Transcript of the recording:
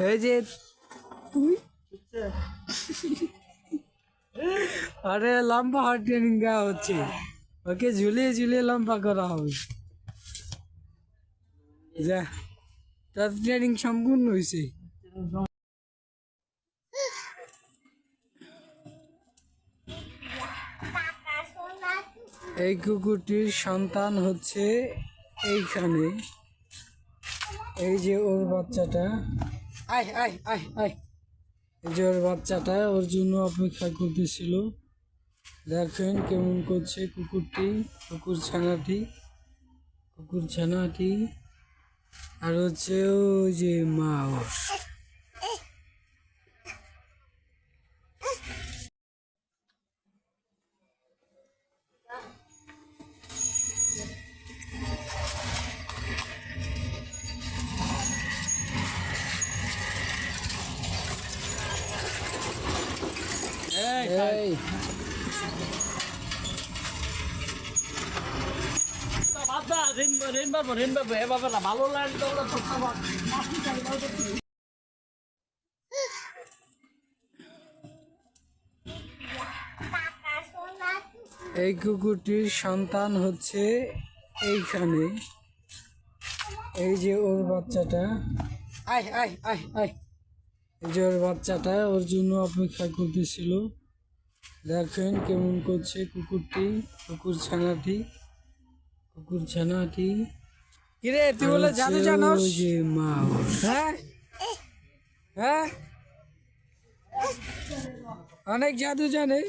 এই যে তুই আরে লম্বা হার্ট ট্রেনিং দেওয়া হচ্ছে, ওকে ঝুলিয়ে ঝুলিয়ে লম্বা করা হবে। যা, তার ট্রেনিং সম্পূর্ণ হয়েছে। এই কুকুরটির সন্তান হচ্ছে এইখানে, এই যে ওর বাচ্চাটা, আয় আয় আয় আয়, এই যে ওর বাচ্চাটা ওর জন্য অপেক্ষা করতেছিল। দেখেন কেমন করছে কুকুরটি, কুকুর ছানাটি, আর হচ্ছে ওই যে মা ওর। এই এই কুকুরটির সন্তান হচ্ছে এইখানে, এই যে ওর বাচ্চাটা, আয় আয় আয় আয়, এই যে ওর বাচ্চাটা ওর জন্য অপেক্ষা করতেছিল। দেখেন কেমন করছে কুকুরটি, কুকুর ছানাটি। কিরে তুই বলে জাদু জানোস? যে মা ওর। হ্যাঁ হ্যাঁ, অনেক জাদু জানে।